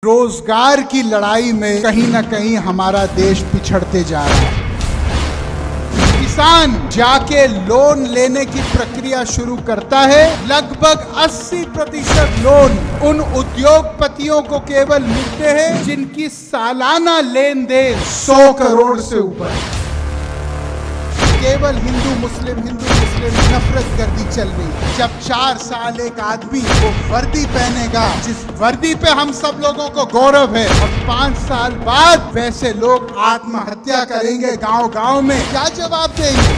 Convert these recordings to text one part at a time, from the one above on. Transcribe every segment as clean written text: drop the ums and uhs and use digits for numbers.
रोजगार की लड़ाई में कहीं ना कहीं हमारा देश पिछड़ते जा रहा है। किसान जाके लोन लेने की प्रक्रिया शुरू करता है, लगभग 80% लोन उन उद्योगपतियों को केवल मिलते हैं जिनकी सालाना लेन देन 100 करोड़ से ऊपर है। केवल हिंदू मुस्लिम नफरत गर्दी चल रही है। जब 4 साल एक आदमी वो वर्दी पहनेगा जिस वर्दी पे हम सब लोगों को गौरव है, और 5 साल बाद वैसे लोग आत्महत्या करेंगे गांव-गांव में, क्या जवाब देंगे?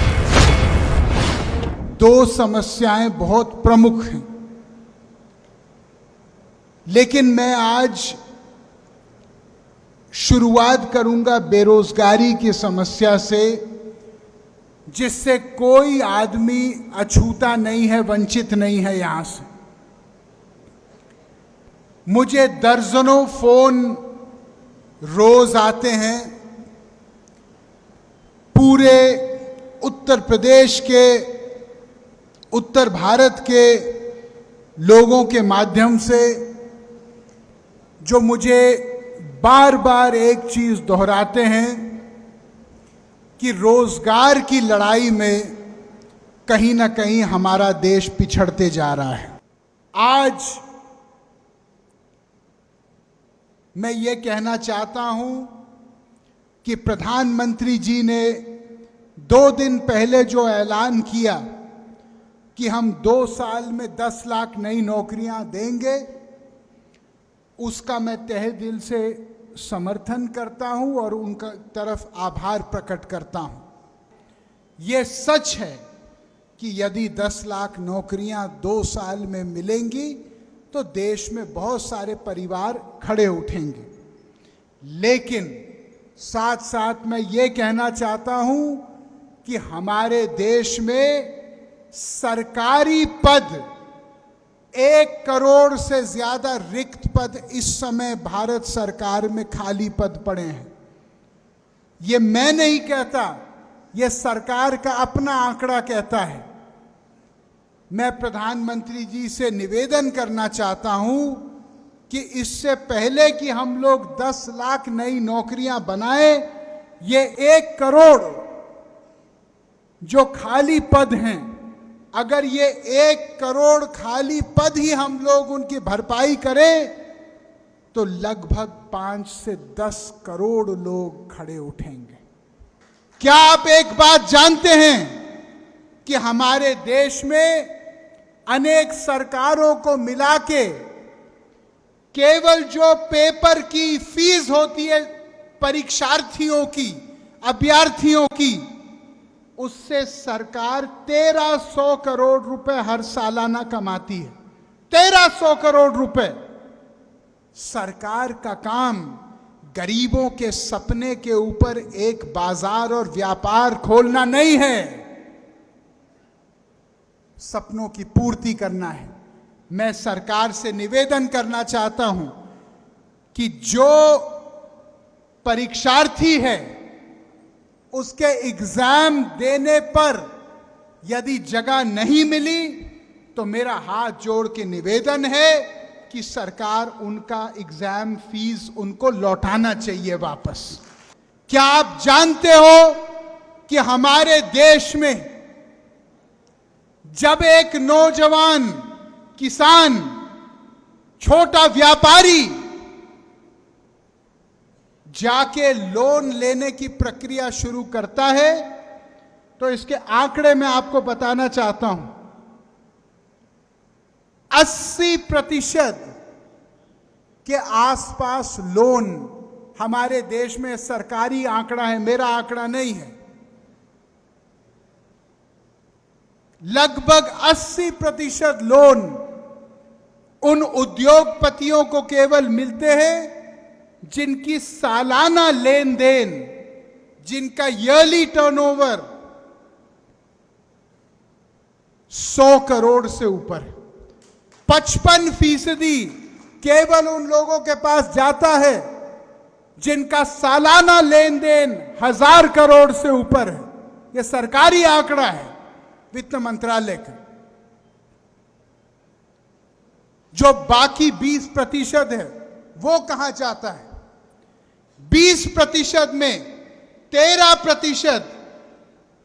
2 समस्याएं बहुत प्रमुख हैं, लेकिन मैं आज शुरुआत करूंगा बेरोजगारी की समस्या से, जिससे कोई आदमी अछूता नहीं है, वंचित नहीं है। यहां से मुझे दर्जनों फोन रोज आते हैं पूरे उत्तर प्रदेश के, उत्तर भारत के लोगों के माध्यम से, जो मुझे बार बार एक चीज दोहराते हैं कि रोजगार की लड़ाई में कहीं ना कहीं हमारा देश पिछड़ते जा रहा है। आज मैं ये कहना चाहता हूं कि प्रधानमंत्री जी ने 2 दिन पहले जो ऐलान किया कि हम 2 साल में 10 लाख नई नौकरियां देंगे, उसका मैं तहे दिल से समर्थन करता हूं और उनका तरफ आभार प्रकट करता हूं। यह सच है कि यदि 10 लाख नौकरियां 2 साल में मिलेंगी तो देश में बहुत सारे परिवार खड़े उठेंगे। लेकिन साथ साथ मैं ये कहना चाहता हूं कि हमारे देश में सरकारी पद 1 करोड़ से ज्यादा रिक्त पद इस समय भारत सरकार में खाली पद पड़े हैं। ये मैं नहीं कहता, ये सरकार का अपना आंकड़ा कहता है। मैं प्रधानमंत्री जी से निवेदन करना चाहता हूं कि इससे पहले कि हम लोग 10 लाख नई नौकरियां बनाए, ये 1 करोड़ जो खाली पद हैं, अगर ये 1 करोड़ खाली पद ही हम लोग उनकी भरपाई करें तो लगभग 5 से 10 करोड़ लोग खड़े उठेंगे। क्या आप एक बात जानते हैं कि हमारे देश में अनेक सरकारों को मिला के केवल जो पेपर की फीस होती है परीक्षार्थियों की, अभ्यर्थियों की, उससे सरकार 1300 करोड़ रुपए हर सालाना कमाती है। 1300 करोड़ रुपए। सरकार का काम गरीबों के सपने के ऊपर एक बाजार और व्यापार खोलना नहीं है, सपनों की पूर्ति करना है। मैं सरकार से निवेदन करना चाहता हूं कि जो परीक्षार्थी है उसके एग्जाम देने पर यदि जगह नहीं मिली तो मेरा हाथ जोड़ के निवेदन है कि सरकार उनका एग्जाम फीस उनको लौटाना चाहिए वापस। क्या आप जानते हो कि हमारे देश में जब एक नौजवान किसान, छोटा व्यापारी जाके लोन लेने की प्रक्रिया शुरू करता है, तो इसके आंकड़े मैं आपको बताना चाहता हूं। 80% के आसपास लोन हमारे देश में, सरकारी आंकड़ा है, मेरा आंकड़ा नहीं है, लगभग 80% लोन उन उद्योगपतियों को केवल मिलते हैं जिनकी सालाना लेन देन, जिनका ईयरली टर्नओवर 100 करोड़ से ऊपर है। 55% केवल उन लोगों के पास जाता है जिनका सालाना लेन देन 1000 करोड़ से ऊपर है। यह सरकारी आंकड़ा है वित्त मंत्रालय का। जो बाकी 20% है वो कहां जाता है? 20% में 13%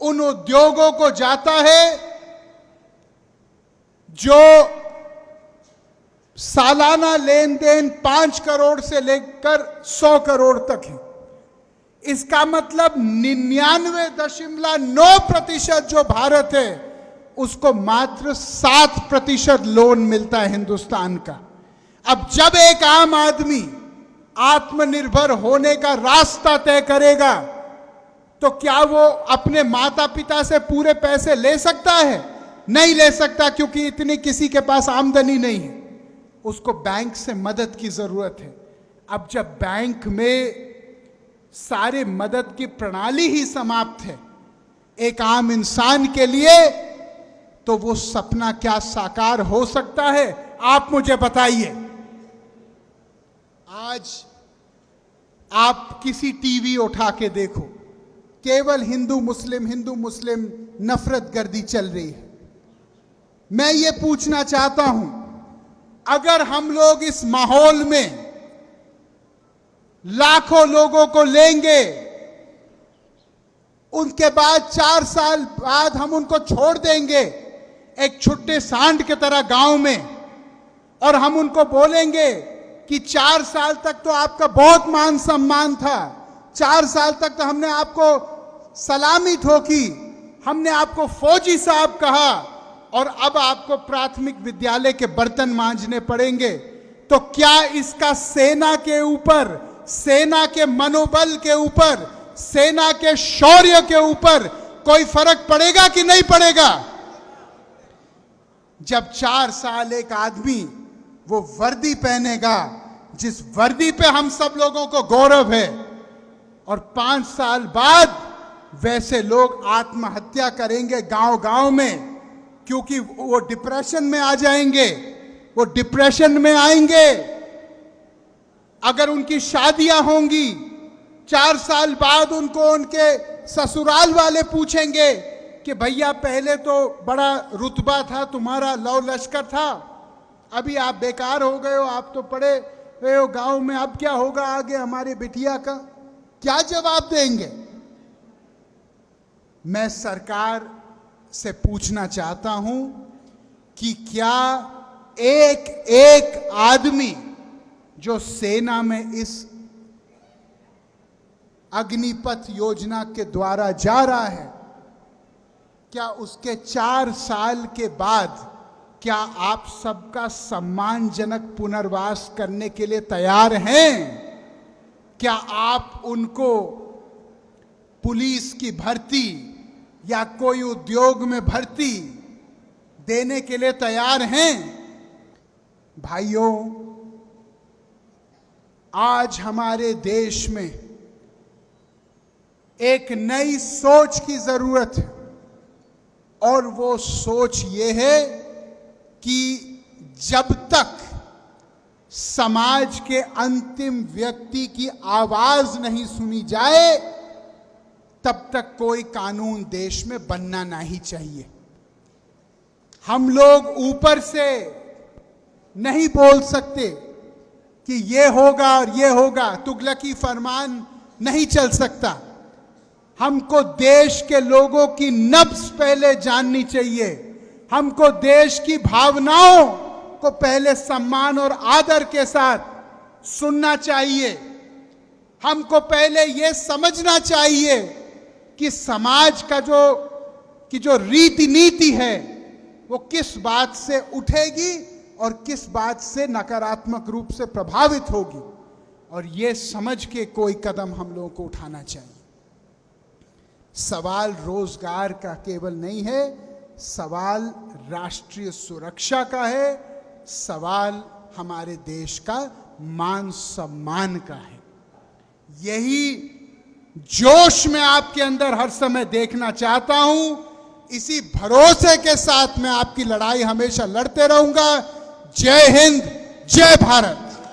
उन उद्योगों को जाता है जो सालाना लेन देन 5 करोड़ से लेकर 100 करोड़ तक है। इसका मतलब 99.9% जो भारत है उसको मात्र 7% लोन मिलता है हिंदुस्तान का। अब जब एक आम आदमी आत्मनिर्भर होने का रास्ता तय करेगा तो क्या वो अपने माता पिता से पूरे पैसे ले सकता है? नहीं ले सकता, क्योंकि इतनी किसी के पास आमदनी नहीं है। उसको बैंक से मदद की जरूरत है। अब जब बैंक में सारे मदद की प्रणाली ही समाप्त है एक आम इंसान के लिए, तो वो सपना क्या साकार हो सकता है? आप मुझे बताइए। आज आप किसी टीवी उठा के देखो, केवल हिंदू मुस्लिम नफरत गर्दी चल रही है। मैं ये पूछना चाहता हूं, अगर हम लोग इस माहौल में लाखों लोगों को लेंगे, उनके बाद 4 साल बाद हम उनको छोड़ देंगे एक छुट्टे सांड की तरह गांव में, और हम उनको बोलेंगे कि 4 साल तक तो आपका बहुत मान सम्मान था, 4 साल तक तो हमने आपको सलामी ठोकी, हमने आपको फौजी साहब कहा, और अब आपको प्राथमिक विद्यालय के बर्तन मांजने पड़ेंगे, तो क्या इसका सेना के ऊपर, सेना के मनोबल के ऊपर, सेना के शौर्य के ऊपर कोई फर्क पड़ेगा कि नहीं पड़ेगा? जब 4 साल एक आदमी वो वर्दी पहनेगा जिस वर्दी पे हम सब लोगों को गौरव है, और 5 साल बाद वैसे लोग आत्महत्या करेंगे गांव गांव में, क्योंकि वो डिप्रेशन में आ जाएंगे, वो डिप्रेशन में आएंगे। अगर उनकी शादियां होंगी, 4 साल बाद उनको उनके ससुराल वाले पूछेंगे कि भैया पहले तो बड़ा रुतबा था तुम्हारा, लौ लश्कर था, अभी आप बेकार हो गए हो, आप तो पढ़े हुए हो गांव में, अब क्या होगा आगे हमारे बिटिया का? क्या जवाब देंगे? मैं सरकार से पूछना चाहता हूं कि क्या एक एक आदमी जो सेना में इस अग्निपथ योजना के द्वारा जा रहा है, क्या उसके 4 साल के बाद क्या आप सबका सम्मानजनक पुनर्वास करने के लिए तैयार हैं? क्या आप उनको पुलिस की भर्ती या कोई उद्योग में भर्ती देने के लिए तैयार हैं? भाइयों, आज हमारे देश में एक नई सोच की जरूरत है, और वो सोच ये है कि जब तक समाज के अंतिम व्यक्ति की आवाज नहीं सुनी जाए, तब तक कोई कानून देश में बनना नहीं चाहिए। हम लोग ऊपर से नहीं बोल सकते कि ये होगा और ये होगा, तुगलकी फरमान नहीं चल सकता। हमको देश के लोगों की नब्ज पहले जाननी चाहिए, हमको देश की भावनाओं को पहले सम्मान और आदर के साथ सुनना चाहिए। हमको पहले यह समझना चाहिए कि समाज का जो रीति नीति है वो किस बात से उठेगी और किस बात से नकारात्मक रूप से प्रभावित होगी, और ये समझ के कोई कदम हम लोगों को उठाना चाहिए। सवाल रोजगार का केवल नहीं है, सवाल राष्ट्रीय सुरक्षा का है, सवाल हमारे देश का मान सम्मान का है। यही जोश मैं आपके अंदर हर समय देखना चाहता हूं। इसी भरोसे के साथ मैं आपकी लड़ाई हमेशा लड़ते रहूंगा। जय हिंद, जय भारत।